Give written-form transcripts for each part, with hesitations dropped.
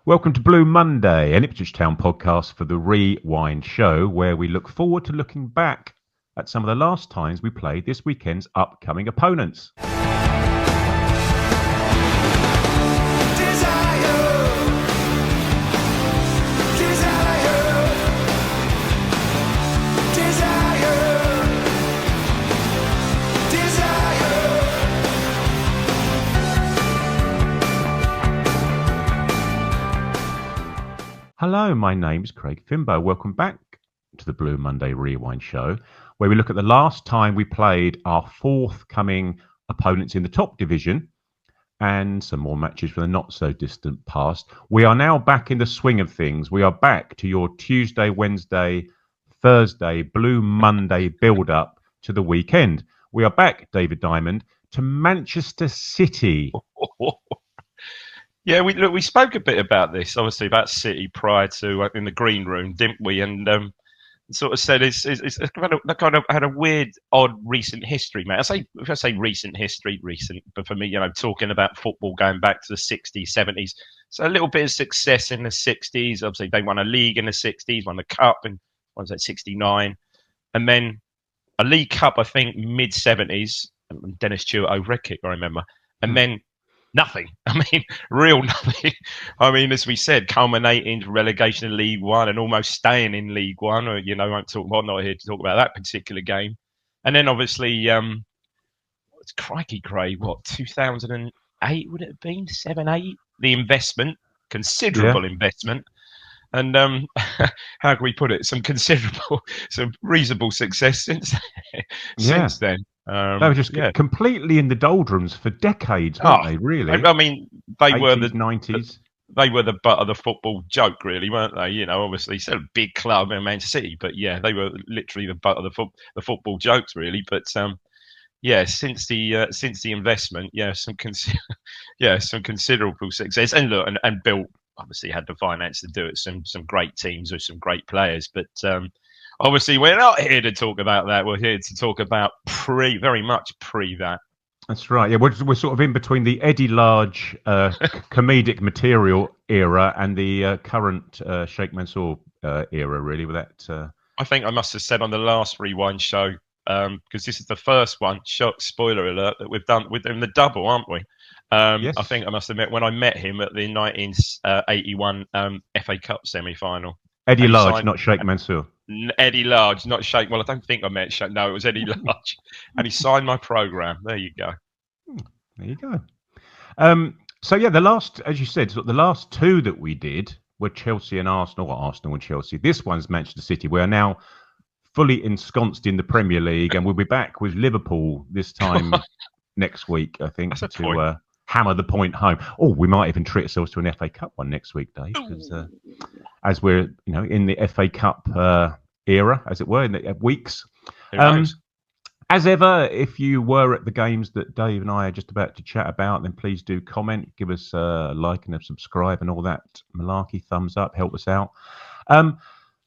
Welcome to Blue Monday, an Ipswich Town podcast for the Rewind show, where we look forward to looking back at some of the last times we played this weekend's upcoming opponents. Hello, my name's Craig Fimbo. Welcome back to the Blue Monday Rewind show, where we look at the last time we played our forthcoming opponents in the top division and some more matches from the not so distant past. We are now back in the swing of things. We are back to your Tuesday, Wednesday, Thursday, Blue Monday build-up to the weekend. We are back, David Diamond, to Manchester City. Yeah, we spoke a bit about this, obviously about City prior to in the green room, didn't we? And sort of said it's kind of had a weird, odd recent history, mate. If I say recent history, but for me, talking about football going back to the 60s, 70s, so a little bit of success in the 60s. Obviously, they won a league in the 60s, won the cup in 69, and then a League Cup, I think, mid 70s. Dennis Stewart overhead kick, I remember, and then. Nothing. I mean, real nothing. I mean, as we said, culminating to relegation in League One and almost staying in League One. Or, I'm not here to talk about that particular game. And then obviously, it's crikey, Craig, 2008 would it have been? 7, 8? The investment, considerable investment. And how can we put it? Some reasonable success since then. They were just completely in the doldrums for decades, weren't they? Really? I mean, they 80s, were the 90s. They were the butt of the football joke, really, weren't they? Obviously, still a big club in Manchester City, but yeah, they were literally the butt of the football jokes, really. But since the investment, some considerable success, and look, and built. Obviously, had the finance to do it. Some great teams with some great players, but. Obviously, we're not here to talk about that. We're here to talk about very much pre that. That's right. Yeah, we're sort of in between the Eddie Large comedic material era and the current Sheikh Mansour era, really. With that, I think I must have said on the last Rewind show, because this is the first one. Spoiler alert! That we've done with him the double, aren't we? Yes. I think I must admit when I met him at the 1981 FA Cup semi-final. Eddie Large, not Sheikh Mansour. Eddie Large, not Sheikh. Well, I don't think I met Sheikh. No, it was Eddie Large, and he signed my program. There you go. There you go. So yeah, the last, as you said, the last two that we did were Chelsea and Arsenal, or Arsenal and Chelsea. This one's Manchester City. We are now fully ensconced in the Premier League, and we'll be back with Liverpool this time next week, I think, to hammer the point home. Oh, we might even treat ourselves to an FA Cup one next week, Dave, because as we're in the FA Cup era, as it were, in the weeks. As ever, if you were at the games that Dave and I are just about to chat about, then please do comment, give us a like and a subscribe and all that malarkey, thumbs up, help us out.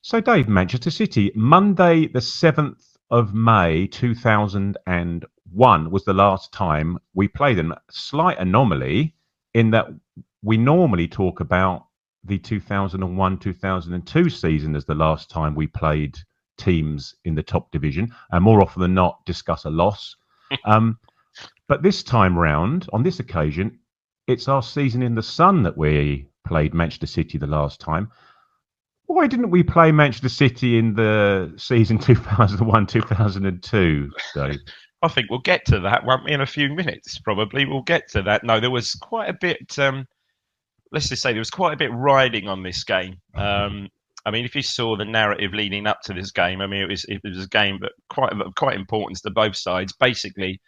So, Dave, Manchester City, Monday the 7th of May 2001 was the last time we played them. Slight anomaly in that we normally talk about the 2001-2002 season as the last time we played teams in the top division, and more often than not discuss a loss. But this time round, on this occasion, it's our season in the sun that we played Manchester City the last time. Why didn't we play Manchester City in the season 2001-2002, Dave? I think we'll get to that, won't we, in a few minutes, probably. We'll get to that. No, there was quite a bit, let's just say there was quite a bit riding on this game. I mean, if you saw the narrative leading up to this game, I mean, it was a game that quite importance to both sides. Basically,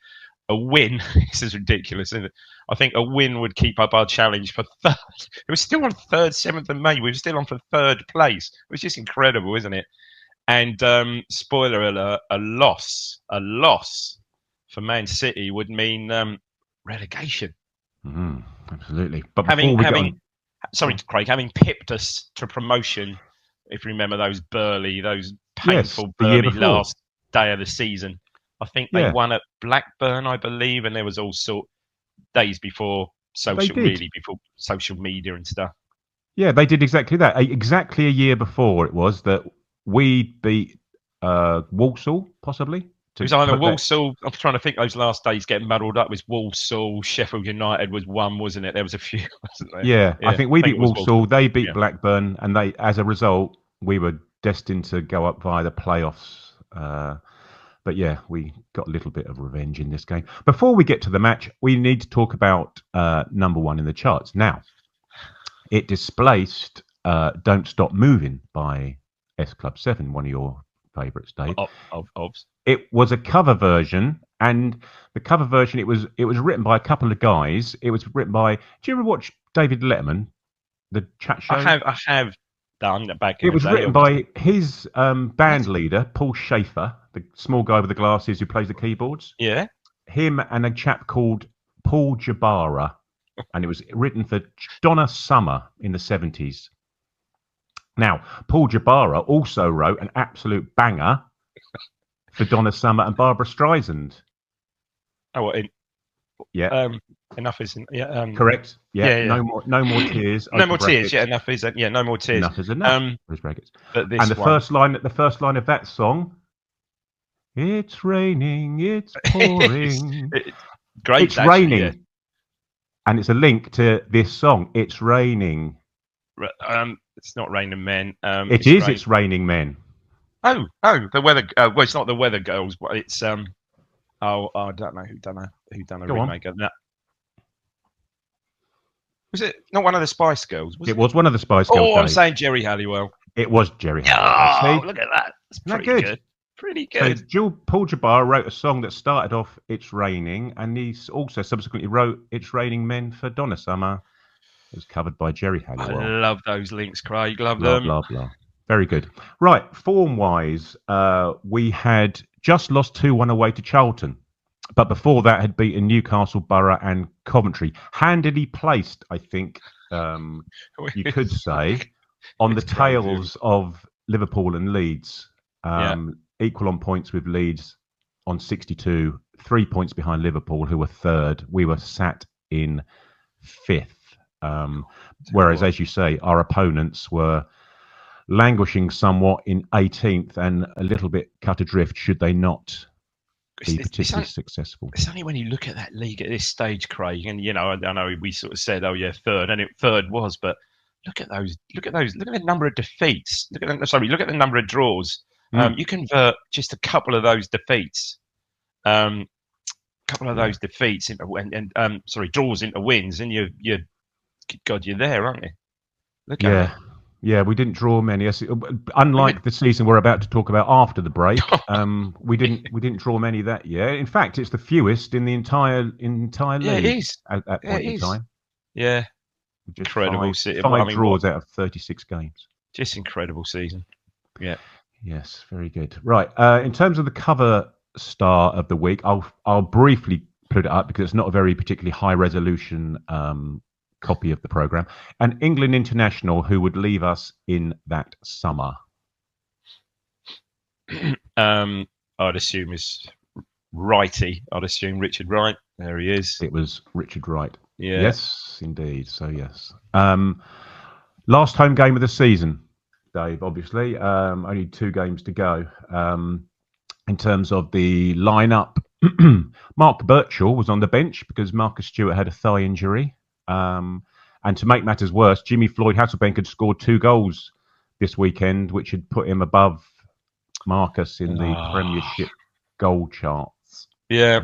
a win, this is ridiculous, isn't it? I think a win would keep up our challenge for third. It was still on 7th of May. We were still on for third place. It was just incredible, isn't it? And spoiler alert, a loss for Man City would mean relegation. Absolutely. But sorry, Craig, having pipped us to promotion, if you remember those painful Burley last day of the season. I think they won at Blackburn, I believe, and there was also days before social media and stuff. Yeah, they did exactly that. Exactly a year before it was that we beat Walsall, possibly. It To was either put that, Walsall. I'm trying to think. Those last days getting muddled up. It was Walsall, Sheffield United was one, wasn't it? There was a few, wasn't there? yeah, I Yeah, think we I think beat it was Walsall. They beat Yeah. Blackburn, and they, as a result, we were destined to go up via the playoffs. But yeah, we got a little bit of revenge in this game. Before we get to the match, we need to talk about number one in the charts. Now, it displaced "Don't Stop Moving" by S Club 7, one of your favourites, Dave. Of. It was a cover version, and the cover version, it was written by a couple of guys. It was written by. Do you ever watch David Letterman, the chat show? I have done that back in It the was day. written by his band What? leader, Paul Schaefer, the small guy with the glasses who plays the keyboards. Yeah. Him and a chap called Paul Jabara, and it was written for Donna Summer in the 70s. Now, Paul Jabara also wrote an absolute banger for Donna Summer and Barbara Streisand. Oh, what? Yeah. Enough is Correct. Yeah. Yeah. No more tears. No open more tears. brackets. Yeah, enough is no more tears. Enough is enough. Close brackets. But this And the first line of that song, it's raining, it's pouring. Great. It's actually, raining. yeah. And it's a link to this song. It's raining. It's not Raining Men. It's Raining Men. Oh, the weather. Well, it's not the Weather Girls, but it's I don't know who done a Go remake of that. Was it not one of the Spice Girls? It was one of the Spice Girls. I'm saying Jerry Halliwell. It was Jerry Halliwell. Oh, look at that. It's Isn't that pretty good? good. Pretty good. So Paul Jabbar wrote a song that started off "It's Raining," and he also subsequently wrote "It's Raining Men" for Donna Summer. It was covered by Jerry Halliwell. I love those links, Craig. Love blah, them. Blah blah. Very good. Right, form-wise, we had just lost 2-1 away to Charlton, but before that had beaten Newcastle, Borough, and Coventry. Handily placed, I think you could say, on the tails of Liverpool and Leeds. Equal on points with Leeds on 62, 3 points behind Liverpool, who were third. We were sat in fifth. Whereas, as you say, our opponents were languishing somewhat in 18th and a little bit cut adrift should they not be particularly successful. It's only when you look at that league at this stage, Craig, and I know we sort of said, oh yeah, third, and third was, but look at the number of defeats. Look at the number of draws. You convert just a couple of those defeats, those defeats into draws into wins, and you're there, aren't you? Look at it. Yeah, we didn't draw many. Unlike the season we're about to talk about after the break, we didn't draw many that year. In fact, it's the fewest in the entire league. Yeah, it is at that point in time. Yeah, just incredible. Five draws out of 36 games. Just incredible season. Yeah. Yes, very good. Right. In terms of the cover star of the week, I'll briefly put it up because it's not a very particularly high resolution copy of the programme. An England international who would leave us in that summer. I'd assume is righty. I'd assume Richard Wright. There he is. It was Richard Wright. Yeah. Yes, indeed. So yes. Last home game of the season, Dave. Obviously, only 2 games to go. In terms of the lineup, Mark Birchall was on the bench because Marcus Stewart had a thigh injury. And to make matters worse, Jimmy Floyd Hasselbank had scored 2 goals this weekend, which had put him above Marcus in the Premiership goal charts. Yeah.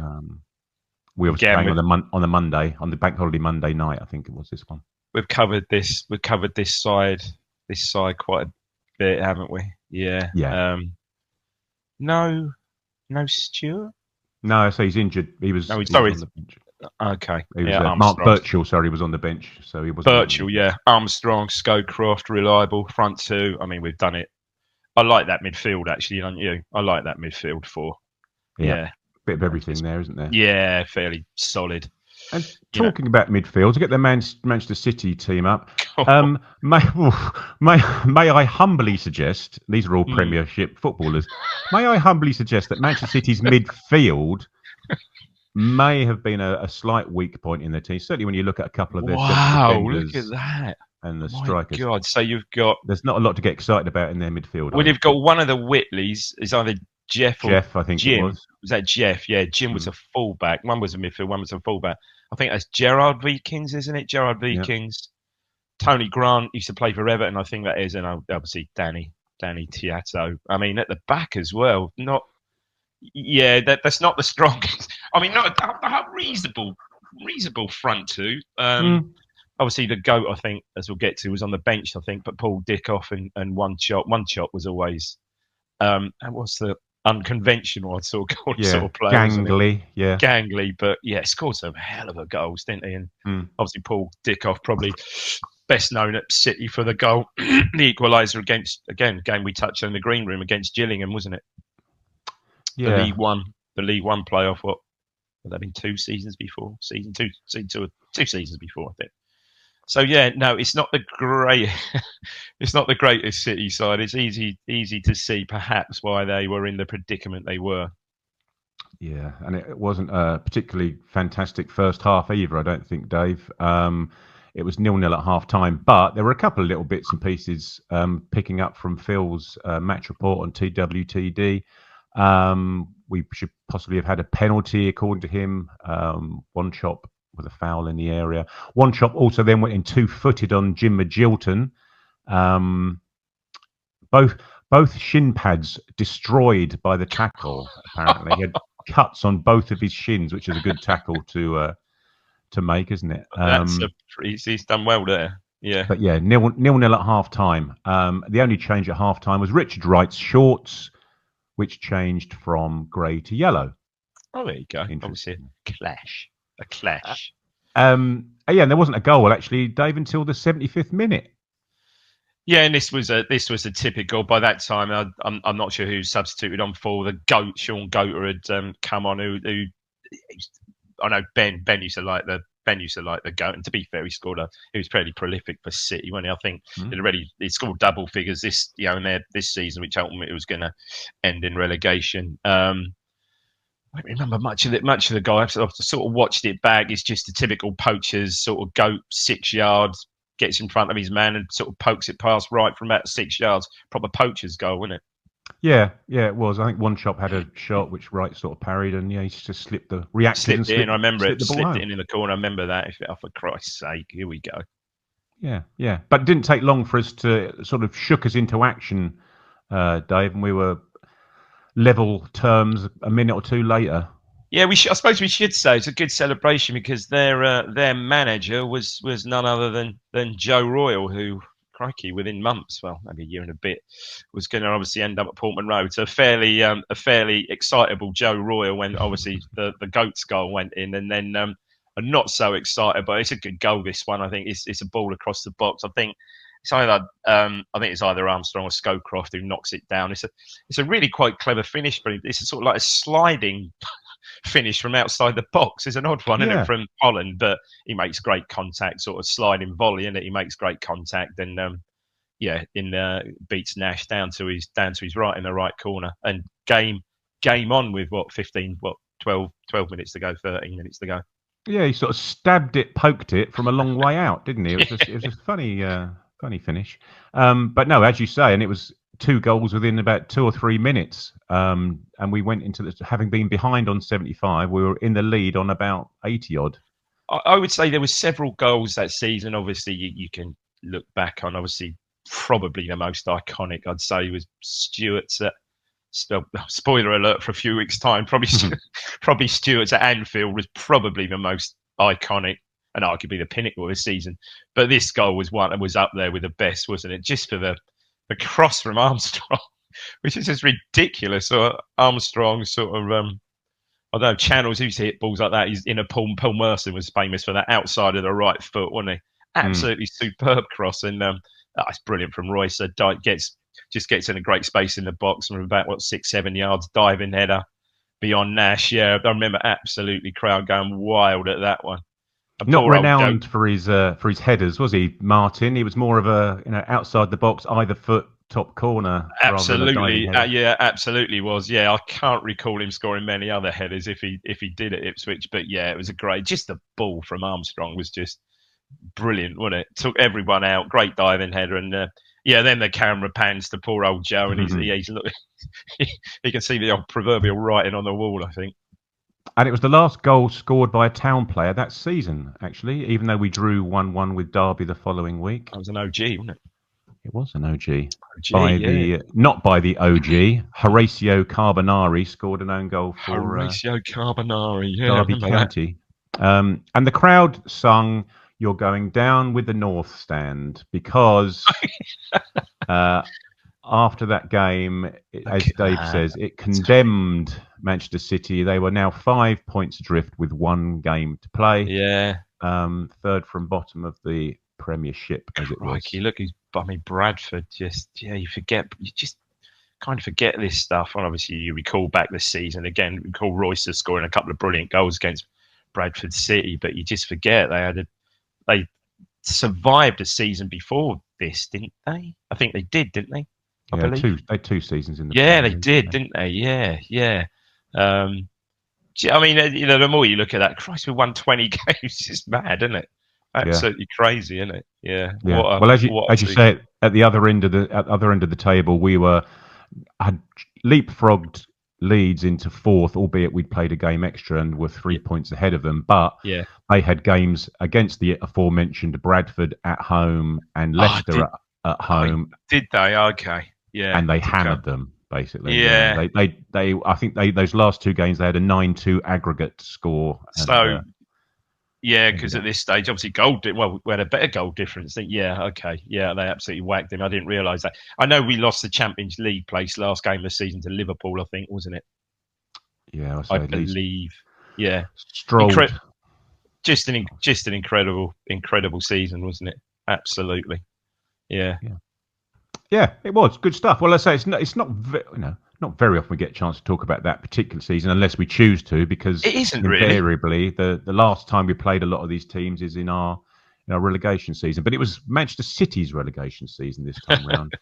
We were playing on the Monday, on the bank holiday Monday night, I think it was this one. We've covered this side quite a bit, haven't we? Yeah. Yeah. No Stewart? No, so he's injured. He was. No, he sorry. was on the bench. Okay. He was, Mark Birchall, sorry, was on the bench, so he was. Birchall, yeah. Armstrong, Scowcroft, reliable front 2. I mean, we've done it. I like that midfield, actually, don't you? I like that midfield 4. Yeah. Bit of everything there, isn't there? Yeah, fairly solid. And talking about midfield, to get the Manchester City team up, may I humbly suggest, these are all Premiership footballers, may I humbly suggest that Manchester City's midfield may have been a slight weak point in their team. Certainly when you look at a couple of their wow, defenders, look at that. and the My strikers. God! So you've got There's not a lot to get excited about in their midfield. well, you've got one of the Whitleys is either Jeff or Jeff, I think it Jim. was. Was that Jeff? Yeah, Jim was a fullback. One was a midfield, one was a fullback. I think that's Gerard Vikings, isn't it? Gerard Vikings. Tony Grant used to play for Everton. I think that is, and obviously Danny Tiato. I mean, at the back as well. That's not the strongest. I mean, not a reasonable front two. Obviously, the GOAT, I think, as we'll get to, was on the bench, I think, but Paul Dickoff and One Chop. One Chop was always, and what's the unconventional, I'd sort of player, gangly, gangly, but scored some hell of a goals, didn't he? And obviously, Paul Dickoff probably best known at City for the goal, the equaliser against, again, game we touched on in the green room against Gillingham, wasn't it? Yeah. The League One playoff, what would that have been 2 seasons before? Season 2 seasons before, I think. So it's not the greatest City side. It's easy to see perhaps why they were in the predicament they were. Yeah, and it wasn't a particularly fantastic first half either, I don't think, Dave. It was 0-0 at half time, but there were a couple of little bits and pieces picking up from Phil's match report on TWTD. We should possibly have had a penalty, according to him. One Chop with a foul in the area. One Chop also then went in 2-footed on Jim Magilton. Both shin pads destroyed by the tackle. Apparently, he had cuts on both of his shins, which is a good tackle to make, isn't it? He's done well there. Yeah. But 0-0 at half time. The only change at half time was Richard Wright's shorts, which changed from grey to yellow. Oh, there you go. Obviously, a clash. And there wasn't a goal actually, Dave, until the 75th minute. Yeah, and this was a typical. By that time, I'm not sure who substituted on for the GOAT. Sean Goater had come on. Who I know Ben used to like the GOAT, and to be fair, he was pretty prolific for City when I think he scored double figures this this season, which ultimately was going to end in relegation. I don't remember much of the guy. I've sort of watched it back. It's just a typical poacher's sort of GOAT, 6 yards, gets in front of his man and sort of pokes it past right from about 6 yards. Proper poacher's goal, wasn't it? Yeah, it was. I think One Chop had a shot which Wright sort of parried, and he just slipped the reaction. Slipped it in. I remember it. Slipped it in the corner. I remember that. For Christ's sake, here we go. Yeah. But it didn't take long for us to sort of shook us into action, Dave, and we were level terms a minute or two later. Yeah, I suppose we should say it's a good celebration because their manager was none other than Joe Royle, who, crikey, within months, well, maybe a year and a bit, was going to obviously end up at Portman Road. So a fairly excitable Joe Royle when obviously the GOAT's goal went in, and then I'm not so excited, but it's a good goal. This one, I think, it's a ball across the box. I think it's either Armstrong or Scowcroft who knocks it down. It's a really quite clever finish, but it's sort of like a sliding finish from outside the box. It's an odd one, isn't it, from Holland, but he makes great contact, sort of sliding volley, and he makes great contact, and beats Nash down to his right in the right corner, and game on with 12 minutes to go, 13 minutes to go. Yeah, he sort of stabbed it, poked it from a long way out, didn't he? It was a funny finish. But no, as you say, and it was 2 goals within about 2 or 3 minutes. And we went into having been behind on 75, we were in the lead on about 80 odd. I would say there were several goals that season. Obviously, you can look back on, obviously, probably the most iconic, I'd say, was Stewart's at, spoiler alert for a few weeks' time, probably Stewart's at Anfield was probably the most iconic and arguably the pinnacle of the season. But this goal was one that was up there with the best, wasn't it? Just for the cross from Armstrong, which is just ridiculous. So Armstrong sort of, I don't know, channels used to hit balls like that. He's in a Paul Merson was famous for that outside of the right foot, wasn't he? Absolutely superb cross, and it's brilliant from Royce. So gets in a great space in the box from about 6-7 yards, diving header beyond Nash. Yeah, I remember absolutely crowd going wild at that one. Not renowned for his headers, was he, Martin? He was more of a outside the box, either foot, top corner. Absolutely, absolutely was. Yeah, I can't recall him scoring many other headers if he did at Ipswich, but yeah, it was just the ball from Armstrong was just brilliant, wasn't it? Took everyone out, great diving header, and then the camera pans to poor old Joe, and he's looking. You can see the old proverbial writing on the wall, I think. And it was the last goal scored by a Town player that season, actually, even though we drew 1-1 with Derby the following week. That was an OG, wasn't it? It was an OG. OG, not by the OG. Horatio Carbonari scored an own goal for Horatio Carbonari, Derby County. And the crowd sung "You're Going Down with the North Stand" because after that game, as Dave says, it condemned Manchester City. They were now 5 points adrift with one game to play. Yeah. Third from bottom of the Premiership, as it was. Look, Bradford, you just kind of forget this stuff. And obviously, you recall back this season again. Recall Royster scoring a couple of brilliant goals against Bradford City, but you just forget they survived a season before this, didn't they? I think they did, didn't they? I believe. They had 2 seasons in the Premier League, didn't they? Yeah. I mean, the more you look at that, Christ, we won 20 games. It's just mad, isn't it? Absolutely crazy, isn't it? Yeah. Well, as you say, at the other end of the table, we had leapfrogged Leeds into 4th, albeit we'd played a game extra and were 3 points ahead of them. But they had games against the aforementioned Bradford at home and Leicester at home. Did they? Okay. Yeah. And they hammered them, basically. Yeah. I think those last 2 games, they had a 9-2 aggregate score. Because at this stage, obviously, we had a better goal difference. They absolutely whacked him. I didn't realise that. I know we lost the Champions League place last game of the season to Liverpool, I think, wasn't it? Yeah, I believe. Yeah. Strolled. Just an incredible season, wasn't it? Absolutely. Yeah. Yeah, it was good stuff. Well, let's say it's not very often we get a chance to talk about that particular season unless we choose to, because it isn't invariably the last time we played a lot of these teams is in our relegation season. But it was Manchester City's relegation season this time round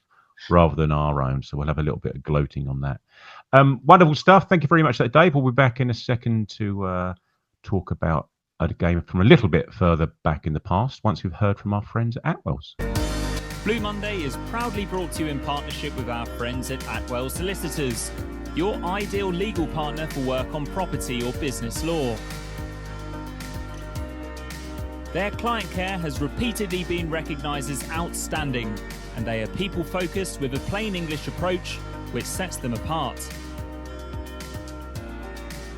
rather than our own. So we'll have a little bit of gloating on that. Wonderful stuff. Thank you very much, Dave. We'll be back in a second to talk about a game from a little bit further back in the past once we've heard from our friends at Atwell's. Blue Monday is proudly brought to you in partnership with our friends at Atwell's Solicitors, your ideal legal partner for work on property or business law. Their client care has repeatedly been recognised as outstanding, and they are people-focused with a plain English approach which sets them apart.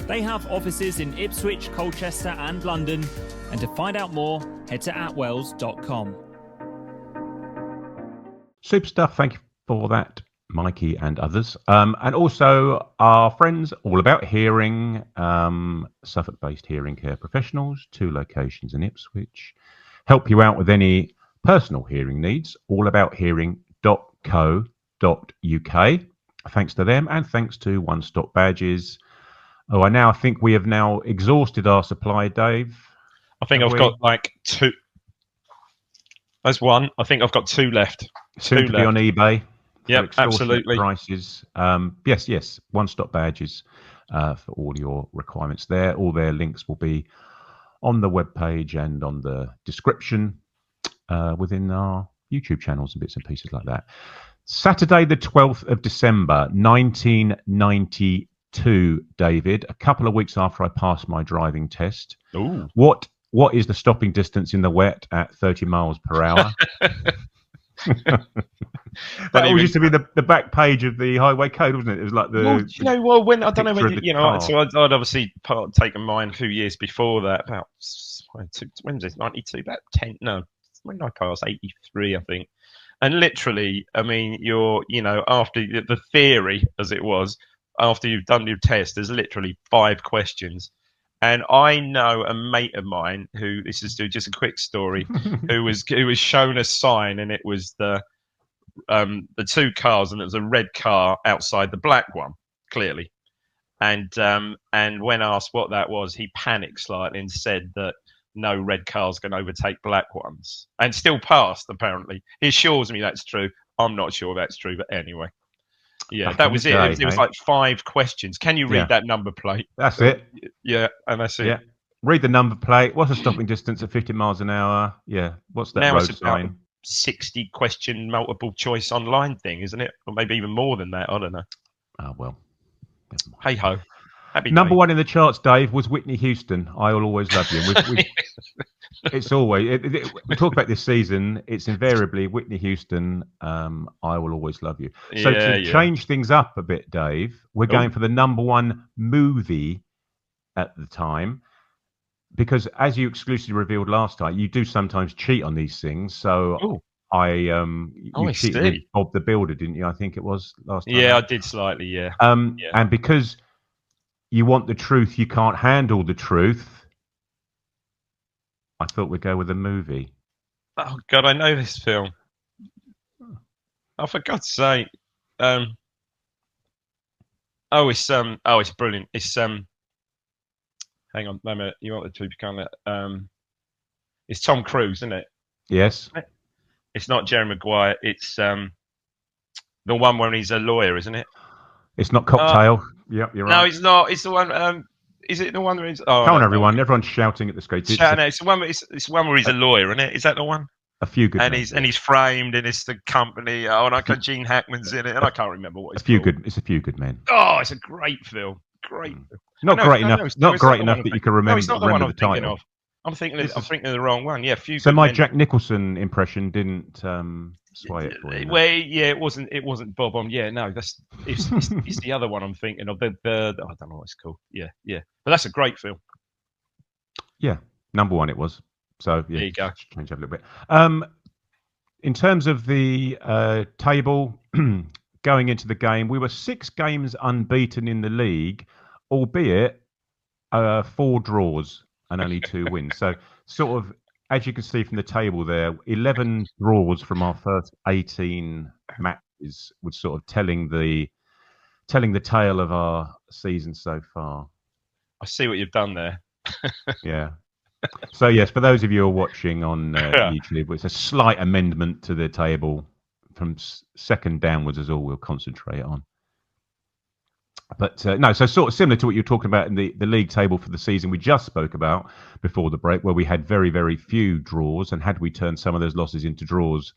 They have offices in Ipswich, Colchester and London, and to find out more, head to atwells.com. Super stuff. Thank you for that, Mikey and others. And also our friends All About Hearing, Suffolk-based hearing care professionals, 2 locations in Ipswich. Help you out with any personal hearing needs. allabouthearing.co.uk. Thanks to them and thanks to One Stop Badges. Oh, I now think we have now exhausted our supply, Dave. I think I've got like 2. There's 1. I think I've got 2 left. Soon to be on eBay. Yep, absolutely. Prices. Yes. One Stop Badges for all your requirements there. All their links will be on the webpage and on the description within our YouTube channels and bits and pieces like that. Saturday, the 12th of December, 1992, David, a couple of weeks after I passed my driving test. Ooh. What is the stopping distance in the wet at 30 miles per hour? That always used to be the back page of the highway code, wasn't it? It was like the. When I don't know when so I'd obviously taken mine a few years before that. About when was it? 92? About 10? No, when did I pass? 83, I think. And literally, I mean, after the theory, as it was, after you've done your test, there's literally 5 questions. And I know a mate of mine who, this is just a quick story, who was shown a sign, and it was the 2 cars, and it was a red car outside the black one, clearly. And when asked what that was, he panicked slightly and said that no red cars can overtake black ones, and still passed. Apparently, he assures me that's true. I'm not sure that's true, but anyway. Yeah, that was it. It was like 5 questions. Can you read that number plate? That's it. Yeah, and that's it. Yeah. Read the number plate. What's the stopping distance at 50 miles an hour? Yeah. What's that Now road it's about sign? 60 question multiple choice online thing, isn't it? Or maybe even more than that. I don't know. Oh, well. Never mind. Hey ho. Happy Number day. one in the charts, Dave, was Whitney Houston. I Will Always Love You. And it's always, we talk about this season, it's invariably Whitney Houston, I Will Always Love You. So to change things up a bit, Dave, we're going for the number one movie at the time. Because as you exclusively revealed last time, you do sometimes cheat on these things. So you cheated with Bob the Builder, didn't you? I think it was last time. Yeah, I did slightly, yeah. And because you want the truth, you can't handle the truth, I thought we'd go with a movie. Oh God, I know this film. Oh, for God's sake. It's brilliant. It's hang on, no minute. You want the truth, you can't. It's Tom Cruise, isn't it? Yes. It's not Jerry Maguire. It's the one where he's a lawyer, isn't it? It's not Cocktail. Yep, you're right. No, it's not. It's the one. Is it the one where he's? Oh, come on, everyone! Everyone's shouting at the screen. It's the one. It's the one where he's a lawyer, isn't it? Is that the one? A Few Good. And he's framed, and it's the company. Oh, and I got Gene Hackman's in it, and I can't remember what it's called. It's A Few Good Men. Oh, it's a great film. Great. Film. Not great enough that you can remember. It's not the one I'm thinking thinking of. I'm thinking of the wrong one. Yeah, Few. So Good my Men. Jack Nicholson impression didn't sway it for you. Well, yeah, it wasn't Bob on. Yeah, no, it's the other one I'm thinking of. The I don't know what it's called. Yeah, but that's a great film. Yeah, number one it was. So yeah, there you go. Change up a little bit. In terms of the table going into the game, we were 6 games unbeaten in the league, albeit 4 draws and only 2 wins. So sort of, as you can see from the table there, 11 draws from our first 18 matches was sort of telling the tale of our season so far. I see what you've done there. Yeah. So yes, for those of you who are watching on YouTube, it's a slight amendment to the table from second downwards is all we'll concentrate on. But no, so sort of similar to what you're talking about in the league table for the season we just spoke about before the break, where we had very, very few draws, and had we turned some of those losses into draws,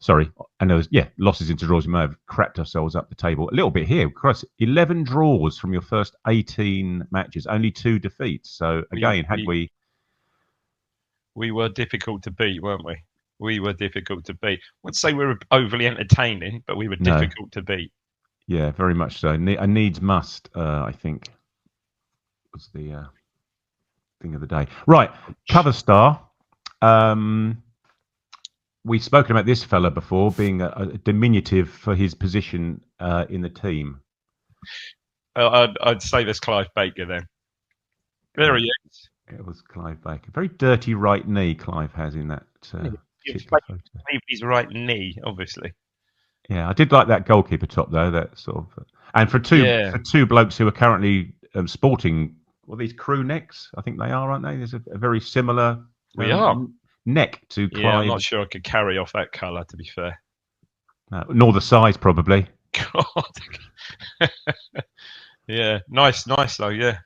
losses into draws, we may have crapped ourselves up the table a little bit here. Christ, 11 draws from your first 18 matches, only 2 defeats. So again, we were difficult to beat, weren't we? We were difficult to beat. I wouldn't say we were overly entertaining, but we were difficult to beat. Yeah, very much so. A needs must, I think, was the thing of the day. Right, cover star. We've spoken about this fella before being a diminutive for his position in the team. I'd say there's Clive Baker then. There he is. It was Clive Baker. Very dirty right knee Clive has in that photo. His right knee, obviously. Yeah, I did like that goalkeeper top though. That sort of, and for two blokes who are currently sporting these crew necks, I think they are, aren't they? There's a very similar neck to Clive. Yeah, I'm not sure I could carry off that colour, to be fair. Nor the size, probably. God. Yeah, nice though. Yeah.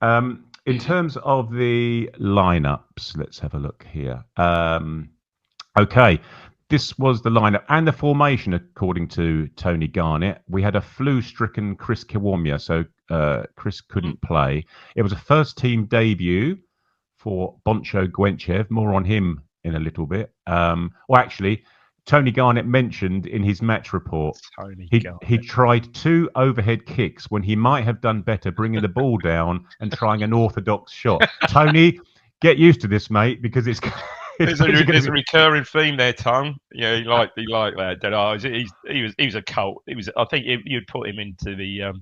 In terms of the lineups, let's have a look here. Okay. This was the lineup and the formation, according to Tony Garnett. We had a flu-stricken Chris Kiwomya, so Chris couldn't play. It was a first-team debut for Boncho Gwenchev. More on him in a little bit. Actually, Tony Garnett mentioned in his match report he tried 2 overhead kicks when he might have done better bringing the ball down and trying an orthodox shot. Tony, get used to this, mate, because it's... There's a recurring theme there, Tom. Yeah, he liked that. He was a cult. I think you'd put him into the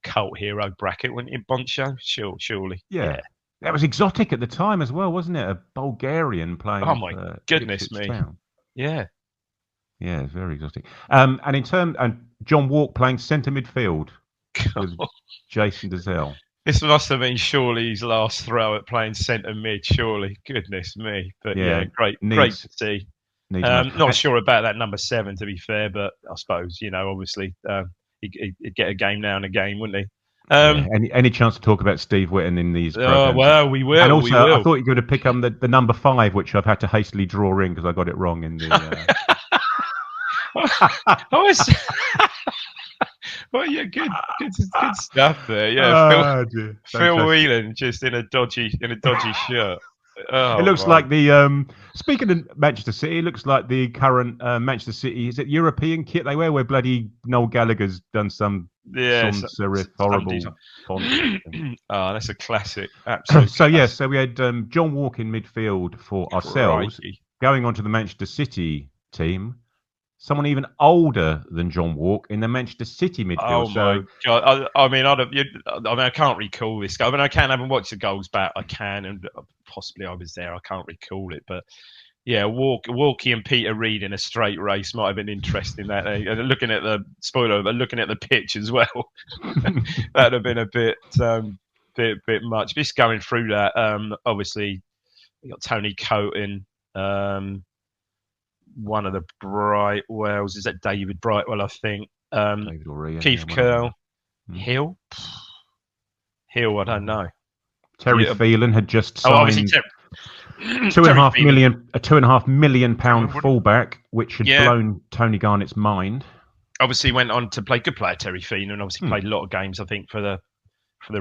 cult hero bracket, wouldn't you, Boncho? Surely. Yeah. That was exotic at the time as well, wasn't it? A Bulgarian playing. Oh my goodness me! Town. Yeah. Yeah, it's very exotic. And John Walk playing centre midfield with Jason Dezelle. This must have been surely his last throw at playing centre mid. Surely, goodness me! But yeah, great to see. Not sure about that number 7, to be fair, but I suppose obviously he'd get a game now and again, wouldn't he? Any chance to talk about Steve Whitten in these programs? Well, we will. And also, we will. I thought you were going to pick up the number 5, which I've had to hastily draw in because I got it wrong in the. Well, yeah, good stuff there. Yeah, Phil Whelan just in a dodgy shirt. Oh, it looks like the speaking of Manchester City, it looks like the current Manchester City. Is it European kit they wear? Where bloody Noel Gallagher's done some sans serif horrible font. Oh, that's a classic. Absolutely. So we had John Walk in midfield for ourselves. Crikey. Going on to the Manchester City team. Someone even older than John Walk in the Manchester City midfield. Oh my God! I can't recall this. I mean, I haven't watched the goals back. I can, and possibly I was there. I can't recall it, but yeah, Walkie and Peter Reid in a straight race might have been interesting. That looking at the spoiler, but looking at the pitch as well, that'd have been a bit much. Just going through that, obviously, we got Tony Coton. One of the Brightwells, is that David Brightwell, I think. David O'Reilly, Keith Curl. Hill, I don't know. Terry Phelan had just signed obviously a £2.5 million fullback, which had blown Tony Garnett's mind. Obviously went on to play good player Terry Phelan, and obviously played a lot of games, I think, for the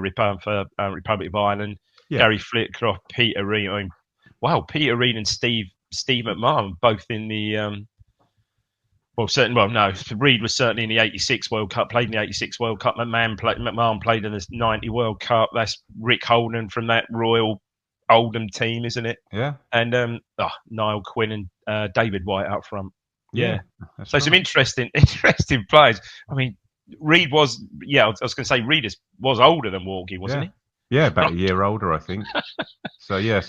Republic of Ireland. Gary Flitcroft, Peter Reid. I mean, wow, Peter Reid and Steve McMahon, both in the Reid was certainly in the '86 World Cup. Played in the '86 World Cup. McMahon played in the '90 World Cup. That's Rick Holden from that Royal Oldham team, isn't it? Yeah. And Niall Quinn and David White up front. Yeah. So right. Some interesting players. I mean, Reid was. Yeah, I was going to say Reid was older than Walkie, wasn't he? Yeah, about a year older, I think. So I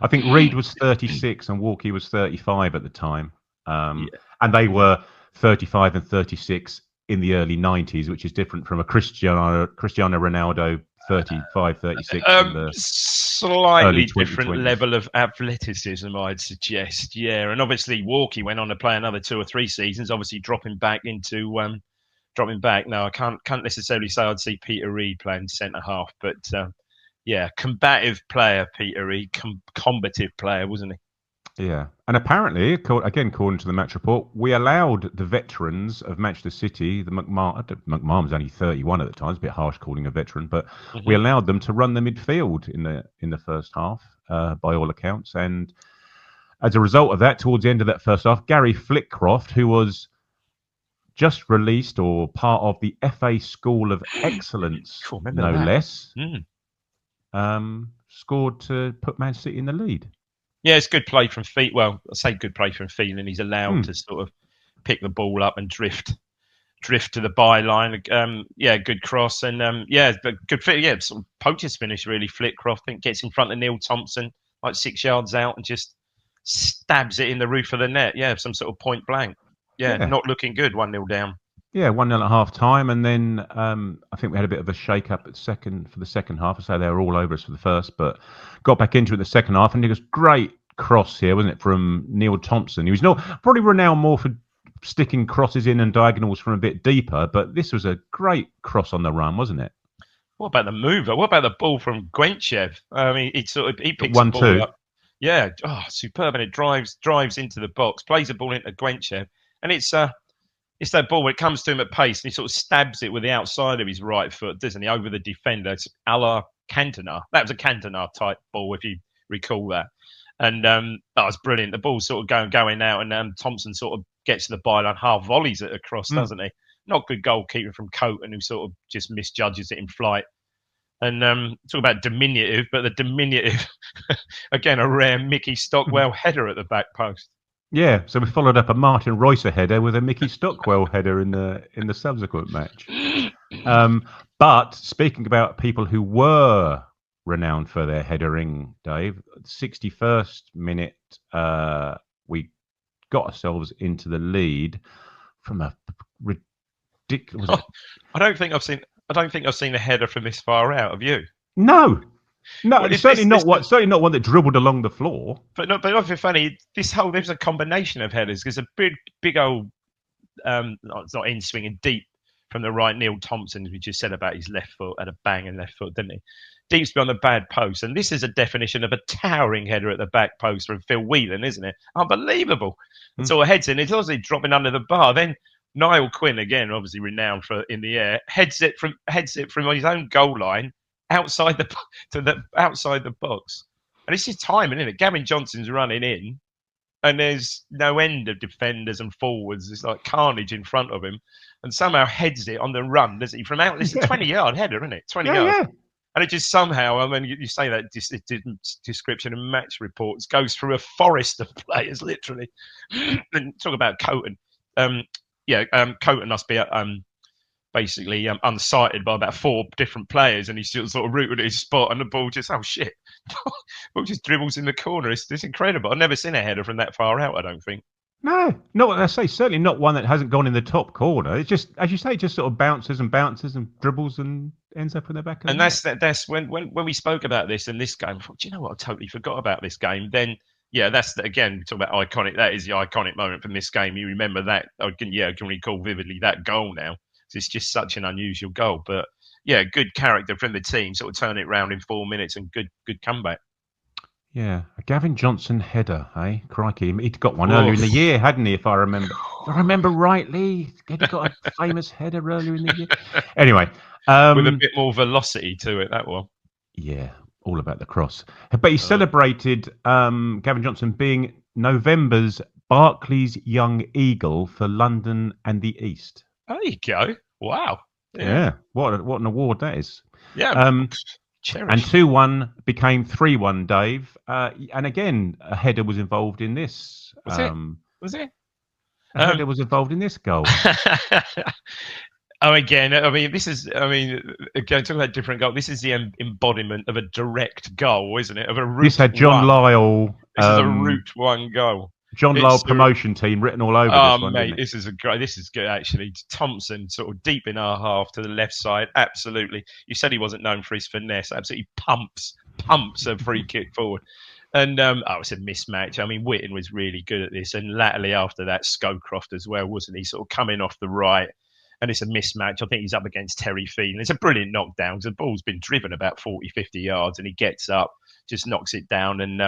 think Reid was 36 and Walkie was 35 at the time, and they were 35 and 36 in the early 90s, which is different from a Cristiano Ronaldo 35, 36 in the slightly different level of athleticism, I'd suggest. Yeah, and obviously Walkie went on to play another 2 or 3 seasons, obviously dropping back. No, I can't necessarily say I'd see Peter Reid playing centre half, but combative player, Peter Reid, combative player, wasn't he? Yeah, and apparently, again, according to the match report, we allowed the veterans of Manchester City, McMahon was only 31 at the time, it's a bit harsh calling a veteran, but we allowed them to run the midfield in the first half, by all accounts, and as a result of that, towards the end of that first half, Gary Flitcroft, who was just released or part of the FA School of Excellence, less, scored to put Man City in the lead. Yeah, it's good play from Phelan. Well, I say good play from Phelan. He's allowed to sort of pick the ball up and drift to the byline. Good cross and good fit. Yeah, sort of poacher's finish really. Flitcroft, I think, gets in front of Neil Thompson like 6 yards out and just stabs it in the roof of the net. Yeah, some sort of point blank. Yeah, not looking good. 1-0 down. Yeah, 1-0 at half time, and then I think we had a bit of a shake up for the second half. I say they were all over us for the first, but got back into it in the second half, and it was great cross here, wasn't it, from Neil Thompson? He was probably renowned more for sticking crosses in and diagonals from a bit deeper, but this was a great cross on the run, wasn't it? What about the mover? What about the ball from Gwentchev? I mean, he picks 1-2. The ball up. Yeah, superb, and it drives into the box, plays the ball into Gwentchev, and it's that ball when it comes to him at pace, and he sort of stabs it with the outside of his right foot, doesn't he, over the defender. It's a la Cantona. That was a Cantona type ball, if you recall that. And that was brilliant. The ball's sort of going out, and Thompson sort of gets to the byline, half volleys it across, doesn't he? Not good goalkeeping from Coton, who sort of just misjudges it in flight. And talk about diminutive, but the diminutive, again, a rare Mickey Stockwell header at the back post. Yeah, so we followed up a Martin Reusser header with a Mickey Stockwell header in the subsequent match. But speaking about people who were renowned for their headering, Dave, 61st minute, we got ourselves into the lead from a ridiculous. I don't think I've seen a header from this far out. Have you? No. It's certainly not one that dribbled along the floor. But not funny. There's a combination of headers. There's a big old, it's not in swinging, deep from the right. Neil Thompson, we just said about his left foot, had a banging left foot, didn't he? Deepsby on the bad post. And this is a definition of a towering header at the back post from Phil Whelan, isn't it? Unbelievable. And so heads in. It's obviously dropping under the bar. Then Niall Quinn, again, obviously renowned for in the air, heads it from his own goal line outside the box. And it's just timing, isn't it? Gavin Johnson's running in, and there's no end of defenders and forwards. It's like carnage in front of him, and somehow heads it on the run, doesn't he? From out, it's a 20-yard header, isn't it? 20 yards. Yeah. And it just somehow, I mean, you say that description in match reports goes through a forest of players, literally. And talk about Coton. Coton must be basically unsighted by about 4 different players, and he's still sort of rooted at his spot, and the ball just, oh shit, ball just dribbles in the corner. It's incredible. I've never seen a header from that far out, I don't think. No, not what I say. Certainly not one that hasn't gone in the top corner. It's just, as you say, just sort of bounces and dribbles and ends up in the back of the net. That's when we spoke about this in this game. I thought, do you know what? I totally forgot about this game. Then, yeah, that's again, talk about iconic. That is the iconic moment from this game. You remember that? I can recall vividly that goal now. It's just such an unusual goal. But yeah, good character from the team. Sort of turn it round in 4 minutes and good comeback. Yeah, a Gavin Johnson header, eh? Crikey. He'd got one earlier in the year, hadn't he, if I remember? If I remember rightly, he'd got a famous header earlier in the year. Anyway. With a bit more velocity to it, that one. Yeah, all about the cross. But he celebrated Gavin Johnson being November's Barclays Young Eagle for London and the East. There you go. Wow. Yeah, what an award that is. Yeah. Cherish. And 2-1 became 3-1, Dave. And again, a header was involved in this. Was it? A header was involved in this goal. Again, again, talking about different goal. This is the embodiment of a direct goal, isn't it? Of a route. This had John Lyle. This is a Route 1 goal. John Lyle promotion team written all over this one. Mate, this is good actually. Thompson sort of deep in our half to the left side. Absolutely. You said he wasn't known for his finesse. Absolutely pumps a free kick forward. And it's a mismatch. I mean, Whitten was really good at this. And latterly after that, Scowcroft as well, wasn't he? Sort of coming off the right. And it's a mismatch. I think he's up against Terry Phelan. It's a brilliant knockdown because the ball's been driven about 40, 50 yards and he gets up, just knocks it down and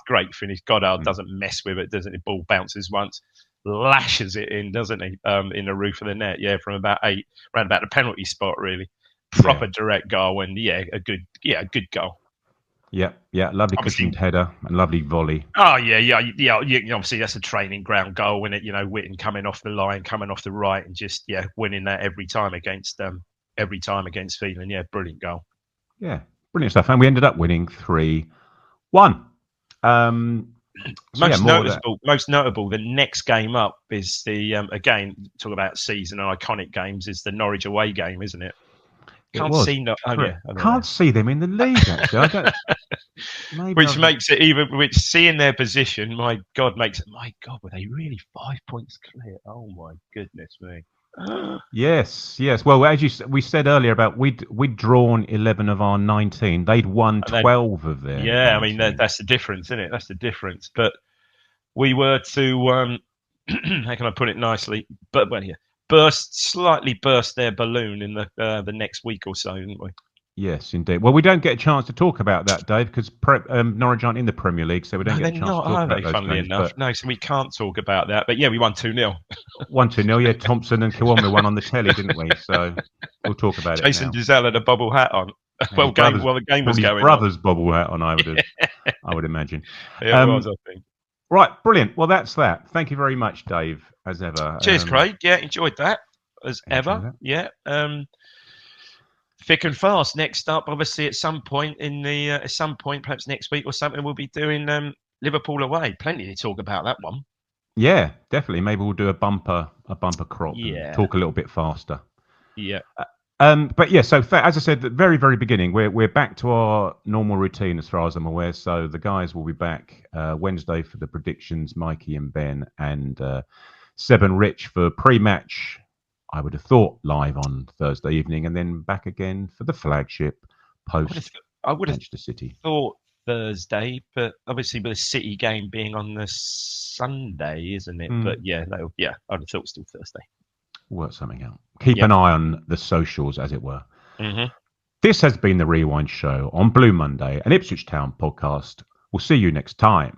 great finish. Goddard doesn't mess with it, doesn't he? Ball bounces once, lashes it in, doesn't he? In the roof of the net, from about 8, round about the penalty spot, really. Proper direct goal and a good goal. Yeah, lovely cushioned header and lovely volley. Oh yeah. Obviously, that's a training ground goal, isn't it? Whitten coming off the line, coming off the right, and just winning that every time against Phelan. Yeah, brilliant goal. Yeah, brilliant stuff. And we ended up winning 3-1. Most notable. The next game up is the again talk about season and iconic games is the Norwich away game, isn't it? Can't see them in the league. Actually, which makes it seeing their position. My God, were they really 5 points clear? Oh my goodness me. Yes. Well, as we said earlier about we'd drawn 11 of our 19. They'd won 12 of them. Yeah, I mean that's the difference, isn't it? That's the difference. But we were to how can I put it nicely? But slightly burst their balloon in the next week or so, didn't we? Yes, indeed. Well, we don't get a chance to talk about that, Dave, because Norwich aren't in the Premier League, so we don't get a chance to talk about those funnily games, enough. No, so we can't talk about that. But yeah, we won 2-0. 1-2-0, yeah. Thompson and Kiwami won on the telly, didn't we? So we'll talk about it Jason Dizelle had a bobble hat on. The game was going on. His brother's bobble hat on, I would imagine. Yeah, it was, I think. Right, brilliant. Well, that's that. Thank you very much, Dave, as ever. Cheers, Craig. Yeah, enjoyed that. As ever, yeah. Thick and fast. Next up, obviously, at some point, perhaps next week or something, we'll be doing Liverpool away. Plenty to talk about that one. Yeah, definitely. Maybe we'll do a bumper crop. Yeah. And talk a little bit faster. Yeah. But yeah. So as I said at the very, very beginning, we're back to our normal routine as far as I'm aware. So the guys will be back Wednesday for the predictions. Mikey and Ben and Seb and Rich for pre-match. I would have thought live on Thursday evening, and then back again for the flagship post. I would have Manchester City. Thought Thursday, but obviously with the City game being on the Sunday, isn't it? But yeah, I would have thought still Thursday. We'll work something out. Keep Yep. an eye on the socials, as it were. Mm-hmm. This has been the Rewind Show on Blue Monday, an Ipswich Town podcast. We'll see you next time.